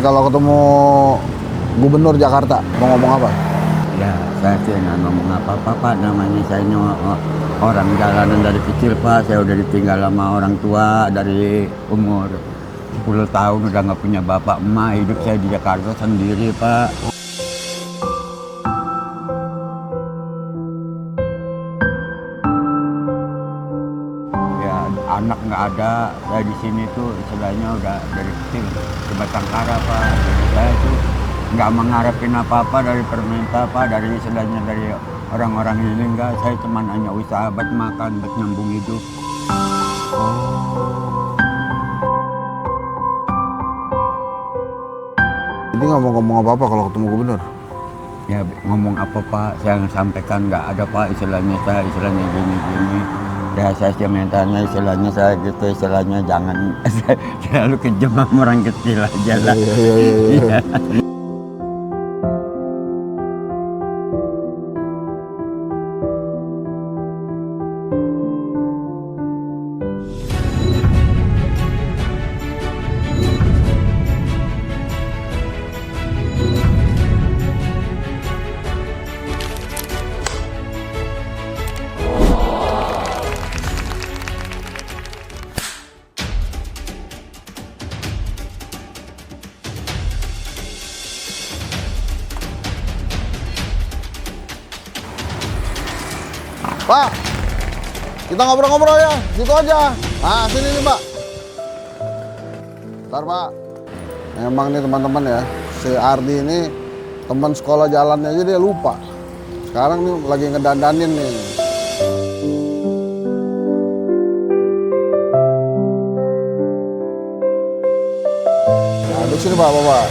kalau ketemu Gubernur Jakarta mau ngomong apa? Ya, saya sih nggak ngomong apa-apa Pak, namanya saya orang jalanan dari kecil Pak, saya udah ditinggal sama orang tua dari umur 10 tahun, udah nggak punya bapak emak, hidup saya di Jakarta sendiri Pak. Ya, anak nggak ada, saya di sini tuh istilahnya udah dari kecil sebatang kara Pak. Jadi saya tuh nggak mengharapin apa-apa dari pemerintah Pak, dari istilahnya dari orang-orang ini enggak. Saya cuma hanya usaha buat makan, buat nyambung hidup. Jadi nggak mau ngomong apa-apa kalau ketemu Gubernur? Ya ngomong apa Pak, saya sampaikan nggak ada Pak, istilahnya saya istilahnya gini-gini. Ya saya sih mintanya istilahnya saya gitu, istilahnya jangan selalu kejam sama orang kecil aja lah. Iya. Pak, kita ngobrol-ngobrol ya, situ aja. Nah, sini nih Pak. Ntar Pak, emang nih teman-teman ya, si Ardi ini teman sekolah jalannya aja dia lupa. Sekarang nih lagi ngedandanin nih. Nah, duduk sini Pak, Bapak.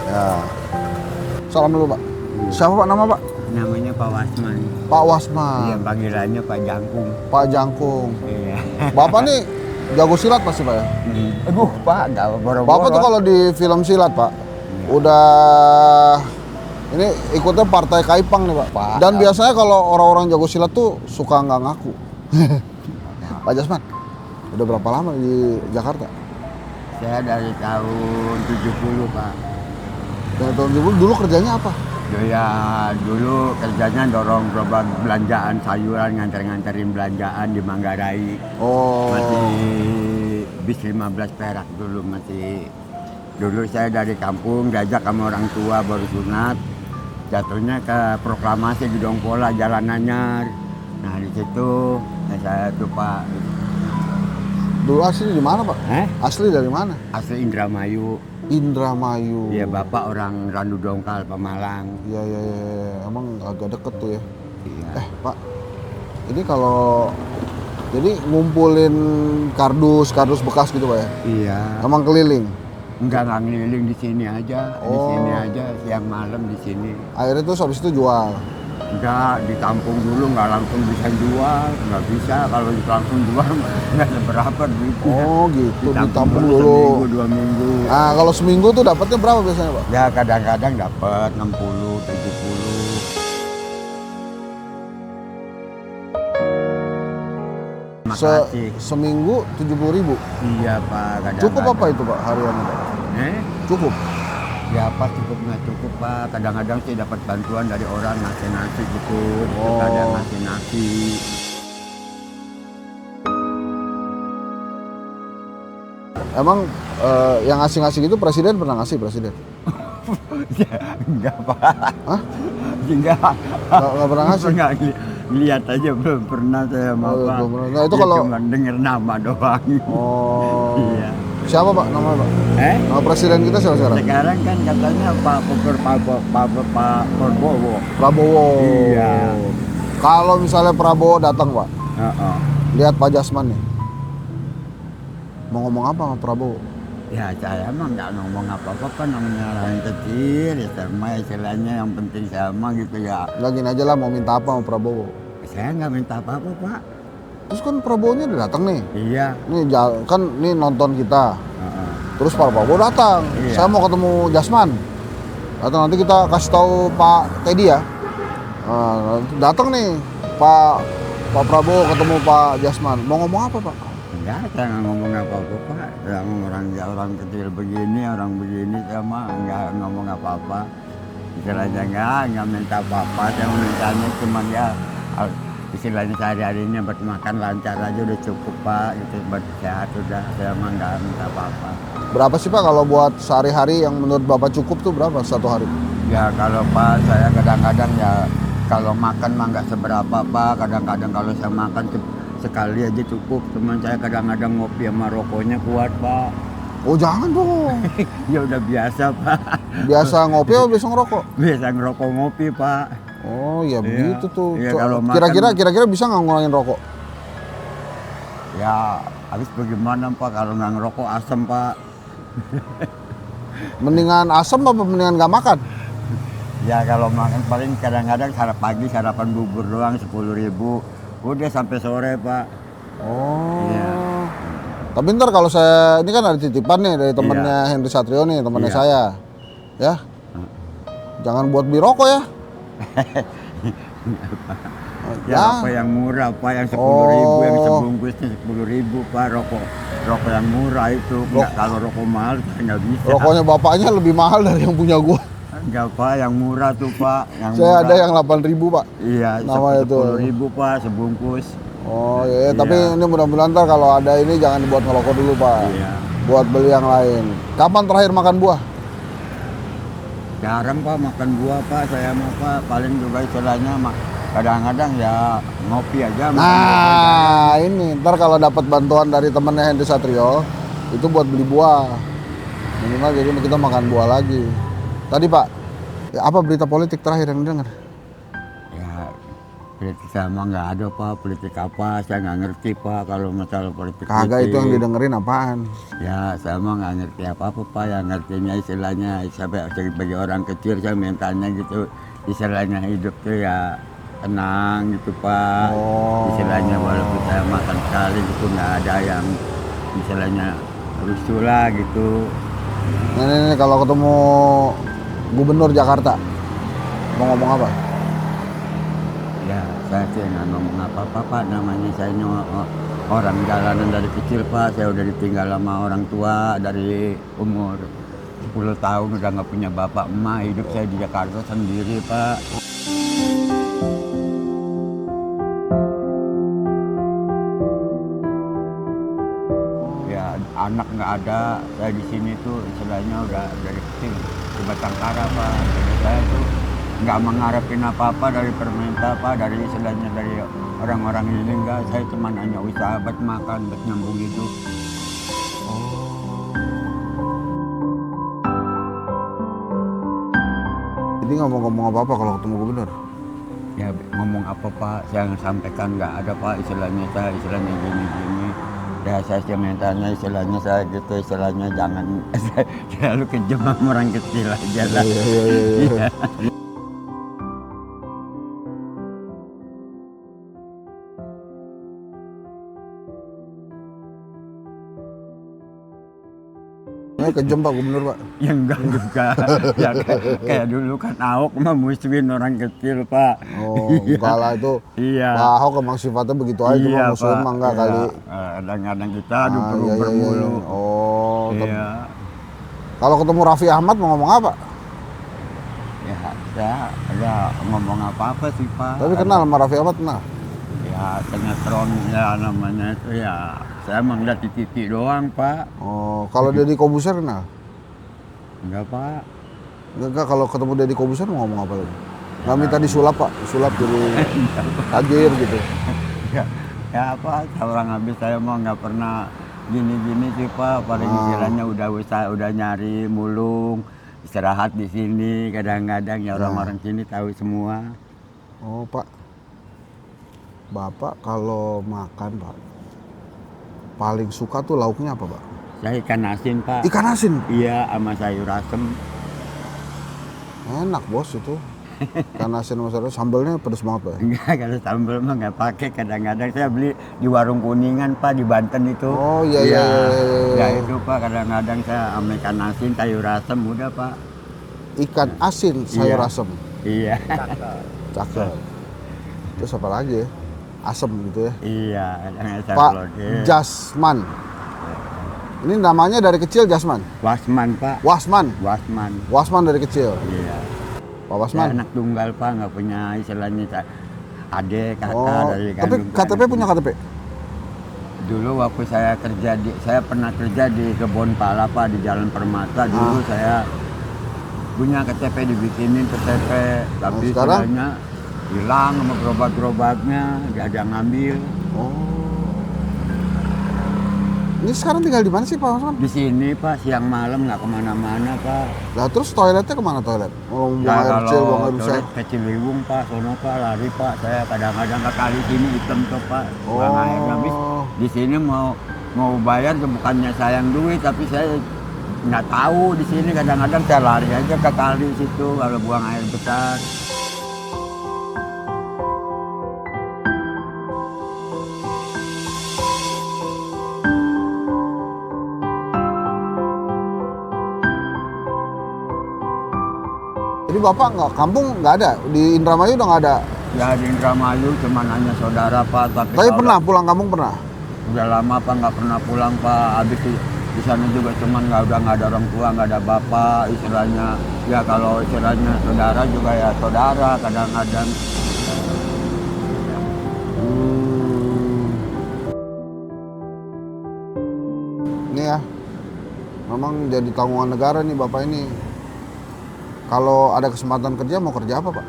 Ya, salam dulu Pak. Siapa Pak nama Pak? Namanya Pak Wasman. Pak Wasman. Iya, panggilannya Pak Jangkung. Pak Jangkung. Iya. Bapak nih jago silat pasti Pak ya? Aduh Pak, nggak boro-boro. Bapak tuh kalau di film silat Pak, udah ini ikutnya partai Kaipang nih Pak. Dan biasanya kalau orang-orang jago silat tuh suka nggak ngaku. Pak Jasman, udah berapa lama di Jakarta? Saya dari tahun 70 Pak. Dari tahun 70 dulu kerjanya apa? Ya dulu kerjanya dorong gerobak belanjaan sayuran, nganter-nganterin belanjaan di Manggarai. Oh. Masih bis 15 perak dulu masih. Dulu saya dari kampung diajak sama orang tua baru sunat. Jatuhnya ke proklamasi di Dongpola Jalan Anyar. Nah di situ saya tuh Pak. Dulu asli di mana Pak? Asli dari mana? Asli Indramayu. Indramayu. Iya bapak orang Randu Dongkal Pemalang. Iya. Emang agak deket tuh ya. Iya. Pak, ini kalau jadi ngumpulin kardus bekas gitu Pak ya? Iya. Emang keliling? Enggak ngeliling di sini aja, di sini aja siang malam di sini. Akhirnya tuh habis itu jual? Enggak, ditampung dulu nggak langsung bisa jual, nggak bisa kalau langsung jual nggak seberapa duitnya. Oh gitu, ditampung dulu. Seminggu, 2 minggu. Nah kalau seminggu tuh dapatnya berapa biasanya Pak? Ya kadang-kadang dapat 60, 70. Makasih. Seminggu 70.000? Iya Pak, kadang-kadang. Cukup apa itu Pak hariannya Pak? Cukup? Ya apa cukup nggak cukup Pak, kadang-kadang sih dapat bantuan dari orang ngasih nasi gitu, kadang ngasih nasi. Emang yang ngasih-ngasih gitu presiden pernah ngasih presiden? Ya, enggak Pak. Hah? Enggak. Nggak pernah ngasih? Pernah lihat aja belum pernah saya sama Pak. Nah itu kalau cuma denger nama doang. Oh. Iya. Siapa Pak nama Pak? Nama presiden kita siapa sekarang? Sekarang kan katanya Pak Prabowo. Prabowo. Iya. Kalau misalnya Prabowo datang Pak, lihat Pak Jasman nih, mau ngomong apa sama Prabowo? Ya saya emang nggak ngomong apa-apa kan, namanya orang kecil ya sama istilahnya yang penting sama gitu ya. Lagi aja lah mau minta apa sama Prabowo? Saya nggak minta apa-apa Pak. Terus kan Prabowo-nya udah datang nih. Iya. Nih kan nih nonton kita. Terus Pak Prabowo datang. Iya. Saya mau ketemu Jasman. Nanti kita kasih tahu Pak Teddy ya. Datang nih Pak Prabowo ketemu Pak Jasman. Mau ngomong apa Pak? Enggak, saya nggak ngomong apa-apa Pak. Yang orang kecil begini, orang begini sama nggak ngomong apa-apa. Istilahnya nggak minta apa-apa. Saya mintanya cuma ya istilahnya sehari-harinya buat makan lancar aja udah cukup Pak. Itu buat sehat udah. Saya mah nggak minta apa-apa. Berapa sih Pak kalau buat sehari-hari yang menurut Bapak cukup tuh berapa satu hari? Ya kalau Pak saya kadang-kadang ya kalau makan mah nggak seberapa Pak. Kadang-kadang kalau saya makan sekali aja cukup. Cuman saya kadang-kadang ngopi sama rokoknya kuat Pak. Oh jangan dong. Ya udah biasa Pak. Biasa ngopi atau biasa ngerokok? Biasa ngerokok ngopi Pak. Oh ya begitu tuh. Iya, kalau Kira-kira bisa nggak ngurangin rokok? Ya habis bagaimana Pak kalau nggak ngerokok asam Pak. Mendingan asam apa mendingan nggak makan? Ya kalau makan paling kadang-kadang sarapan bubur doang 10.000. Udah sampai sore Pak. Oh. Iya. Tapi ntar kalau saya, ini kan ada titipan nih dari temennya Henry Satrio nih, temennya Iya. saya. Ya. Jangan buat beli rokok ya. Ya apa yang murah Pak, yang 10.000, yang sebungkusnya 10.000 Pak, rokok yang murah itu. Nggak, kalau rokok mahal saya nggak bisa. Rokoknya bapaknya lebih mahal dari yang punya gua. Enggak Pak, yang murah tuh Pak. Yang Saya murah. ada yang 8.000 Pak. Iya, Namanya itu. 10.000 Pak sebungkus. Oh iya, Iya. tapi ini mudah-mudahan ntar kalau ada ini jangan dibuat ngerokok dulu Pak. Iya. Buat beli yang lain. Kapan terakhir makan buah? Jarang Pak makan buah Pak, saya mah Pak paling juga istilahnya kadang-kadang ya ngopi aja. makan buah. Nah ini ntar kalau dapat bantuan dari temennya Henry Satrio itu buat beli buah. Minimal jadi kita makan buah lagi. Tadi Pak, ya apa berita politik terakhir yang dengar? Ya politik sama nggak ada Pak, politik apa saya nggak ngerti Pak kalau masalah politik. Kagak itu yang didengerin apaan? Ya saya mah nggak ngerti apa-apa Pak, yang ngertinya istilahnya sebagai orang kecil saya mintanya gitu, istilahnya hidup tuh ya tenang gitu Pak. Oh. Istilahnya walaupun saya makan sekali gitu nggak ada yang istilahnya rusuh lah gitu. Nah, ini kalau ketemu Gubernur Jakarta mau ngomong apa? Ya saya sih nggak ngomong apa-apa Pak, namanya saya orang jalanan dari kecil Pak, saya udah ditinggal sama orang tua dari umur 10 tahun udah nggak punya bapak emak, hidup saya di Jakarta sendiri Pak. Ya anak nggak ada, saya di sini tuh istilahnya udah dari kecil di Batangkara Pak. Jadi saya tuh nggak mengharapin apa-apa dari pemerintah Pak, dari istilahnya dari orang-orang ini enggak. Saya cuma hanya usaha buat makan, buat nyambung hidup. Jadi nggak mau ngomong apa-apa kalau ketemu Gubernur? Ya ngomong apa Pak, saya sampaikan nggak ada Pak, istilahnya saya istilahnya gini-gini. Ya saya sih mintanya istilahnya saya gitu, istilahnya jangan terlalu kejam sama orang kecil aja lah. Iya. Kejam Pak Gubernur Pak. Ya enggak juga, ya kayak dulu kan Ahok mah musuhin orang kecil Pak. Oh enggak lah itu. Iya. Pak Ahok emang sifatnya begitu aja, cuma musuhin mah enggak Iya. kali. Kadang-kadang kita adu Iya, beruber iya, iya. mulu. Oh, Iya. kalau ketemu Raffi Ahmad mau ngomong apa? Ya saya ada ngomong apa-apa sih Pak. Tapi kenal sama Raffi Ahmad kenal? Ya sinetron ya namanya itu ya. Saya emang lihat di TV doang Pak. Oh, kalau Deddy Kobuser kenal? Enggak Pak. Enggak, kalau ketemu Deddy Kobuser mau ngomong apa lagi? Nggak minta disulap Pak, disulap jadi tajir gitu. Ya apa, orang habis saya mau nggak pernah gini-gini sih Pak. Paling istilahnya udah nyari mulung, istirahat di sini. Kadang-kadang ya orang-orang sini tahu semua. Oh Pak, Bapak kalau makan Pak, paling suka tuh lauknya apa Pak? Saya ikan asin Pak. Ikan asin? Iya, sama sayur asem. Enak bos itu. Ikan asin sama sayur, sambelnya pedes banget Pak. Enggak, kalau sambal mah nggak pakai. Kadang-kadang saya beli di warung Kuningan Pak, di Banten itu. Oh iya iya. Ya itu Pak, kadang-kadang saya sama ikan asin, sayur asem udah Pak. Ikan asin sayur Iya. asem. Iya. Cakep. Terus apa lagi ya? asem gitu ya. Iya, kadang saya Pak pelodeh. Jasman. Ini namanya dari kecil Jasman. Wasman Pak. Wasman. Wasman. Wasman dari kecil. Iya. Pak Saya Wasman. anak tunggal Pak, nggak punya istilahnya adik, kakak Oh, dari tapi kandung. KTP punya KTP? Dulu waktu saya pernah kerja di kebun pala Pak, di Jalan Permata. Dulu saya punya KTP, dibikinin KTP, tapi sekarang? istilahnya hilang sama gerobak-gerobaknya, nggak ada yang ngambil. Oh. Ini sekarang tinggal di mana sih Pak Wasman? Di sini Pak, siang malam nggak kemana-mana Pak. Lah terus toiletnya kemana toilet? Buang Nah, air kecil, buang air kalau besar. ke Ciliwung Pak, sono Pak, lari Pak. Saya kadang-kadang ke kali sini hitam tuh Pak, buang air habis. Di sini mau bayar tuh bukannya sayang duit, tapi saya nggak tahu di sini kadang-kadang saya lari aja ke kali situ kalau buang air besar. Jadi Bapak nggak, kampung nggak ada? Di Indramayu udah nggak ada? Ya di Indramayu cuma hanya saudara Pak, tapi Tapi kalau pernah pulang kampung pernah? udah lama Pak nggak pernah pulang Pak. Habis di sana juga cuman udah nggak ada orang tua, nggak ada bapak istilahnya. Ya kalau istilahnya saudara juga ya saudara kadang-kadang. Ini ya, memang jadi tanggungan negara nih Bapak ini. Kalau ada kesempatan kerja mau kerja apa Pak?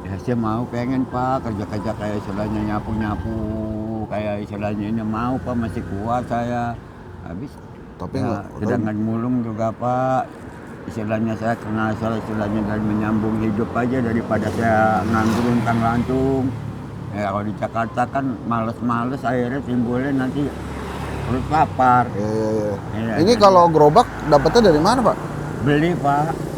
Ya saya mau pengen Pak kerja-kerja kayak istilahnya nyapu-nyapu, kayak istilahnya ini mau Pak, masih kuat saya. Habis Tapi ya, nggak, sedangkan mulung juga Pak. Istilahnya saya kenal istilahnya dari menyambung hidup aja daripada saya nganggur luntang-lantung. Ya kalau di Jakarta kan males-males akhirnya timbulnya nanti perut lapar. ya. Iya, Ini kan. kalau gerobak dapatnya dari mana Pak? Beli Pak.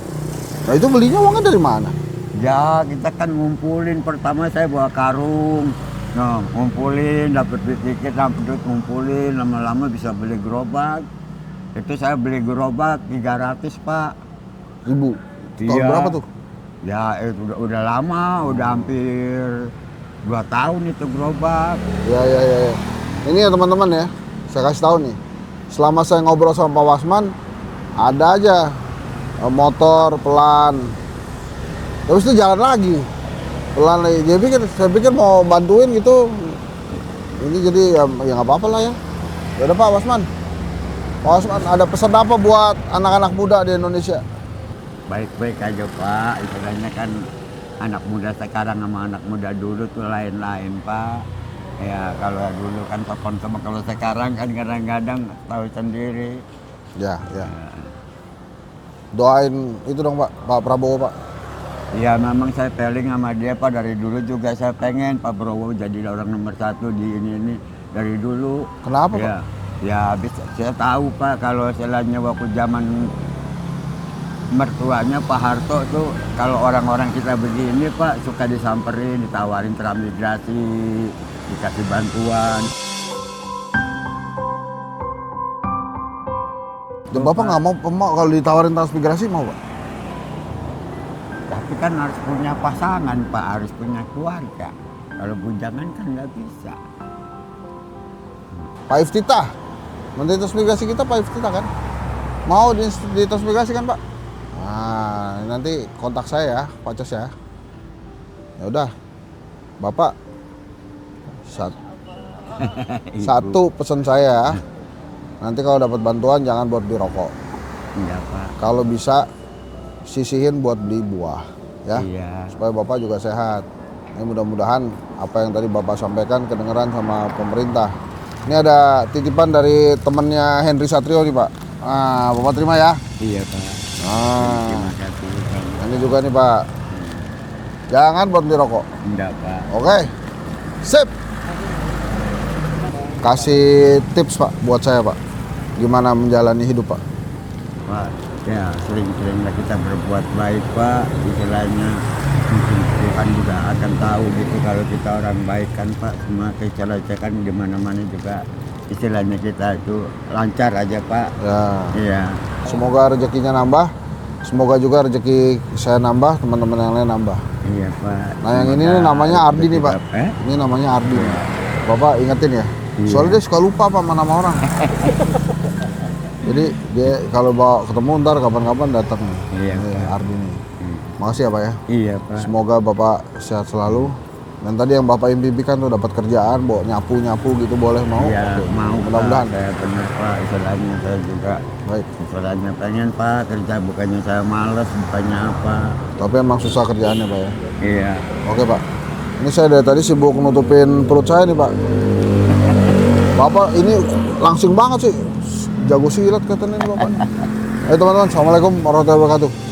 Nah itu belinya uangnya dari mana? Ya kita kan ngumpulin, pertama saya bawa karung. Nah, ngumpulin, dapat duit dikit, dapat duit ngumpulin, lama-lama bisa beli gerobak. Itu saya beli gerobak 300 Pak. Ribu. Tahun Iya. berapa tuh? Ya itu udah lama, udah hampir 2 tahun itu gerobak. Ya. Ini ya teman-teman ya, saya kasih tahu nih. Selama saya ngobrol sama Pak Wasman, ada aja motor pelan. Terus itu jalan lagi. Pelan lagi. Jadi saya pikir mau bantuin gitu. Ini jadi ya nggak apa-apa lah ya. Ya udah Pak Wasman. Pak Wasman ada pesan apa buat anak-anak muda di Indonesia? Baik-baik aja Pak, istilahnya kan anak muda sekarang sama anak muda dulu tuh lain-lain Pak. Ya kalau dulu kan telepon sama, kalau sekarang kan kadang-kadang tahu sendiri. Ya. Doain itu dong Pak Prabowo Pak. Ya memang saya peling sama dia Pak, dari dulu juga saya pengen Pak Prabowo jadi orang nomor 1 di ini dari dulu. Kenapa ya, Pak? Ya habis saya tahu Pak kalau istilahnya waktu zaman mertuanya Pak Harto tuh kalau orang-orang kita begini Pak suka disamperin, ditawarin transmigrasi, dikasih bantuan. Dan Bapak nggak mau kalau ditawarin transmigrasi mau Pak? Tapi kan harus punya pasangan Pak, harus punya keluarga. Kalau bujangan kan nggak bisa. Pak Iftitah, Menteri Transmigrasi kita Pak Iftitah kan? Mau ditransmigrasi kan Pak? Nah, nanti kontak saya ya, Pak Cos ya. Ya udah, Bapak satu pesan saya, nanti kalau dapat bantuan jangan buat beli rokok. Iya Pak. Kalau bisa sisihin buat beli buah, ya. Iya. Supaya Bapak juga sehat. Ini mudah-mudahan apa yang tadi Bapak sampaikan kedengeran sama pemerintah. Ini ada titipan dari temannya Henry Satrio nih Pak. Nah, Bapak terima ya. Iya Pak. Nah, Terima kasih Pak. ini juga nih Pak. Jangan buat beli rokok. Enggak Pak. Oke, sip. Kasih tips Pak buat saya Pak. Gimana menjalani hidup Pak? Pak, ya sering-seringlah kita berbuat baik Pak. Istilahnya mungkin Tuhan juga akan tahu gitu kalau kita orang baik kan Pak. Semua kecelakaan di mana-mana juga istilahnya kita itu lancar aja Pak. Ya. Iya. Semoga rezekinya nambah. Semoga juga rezeki saya nambah, teman-teman yang lain nambah. Iya Pak. Nah yang ini nih namanya Ardi nih Pak. Ini namanya Ardi. Bapak ingetin ya. Iya. Soalnya dia suka lupa Pak sama nama orang. Jadi dia kalau bawa ketemu ntar kapan-kapan datang nih. Iya, Ini Pak. Ardi nih. Makasih ya Pak ya. Iya Pak. Semoga Bapak sehat selalu. Dan tadi yang Bapak impikan tuh dapat kerjaan, bawa nyapu-nyapu gitu boleh mau? Iya, Oke. mau Mudah-mudahan. Pak. Saya benar Pak, istilahnya saya juga Baik. istilahnya pengen Pak kerja, bukannya saya malas, bukannya apa. Tapi emang susah kerjaannya Pak ya. Iya. Oke Pak. Ini saya dari tadi sibuk nutupin perut saya nih Pak. Bapak ini langsing banget sih. Jago silat katanya nih Bapak. Ayo teman-teman, assalamualaikum warahmatullahi wabarakatuh.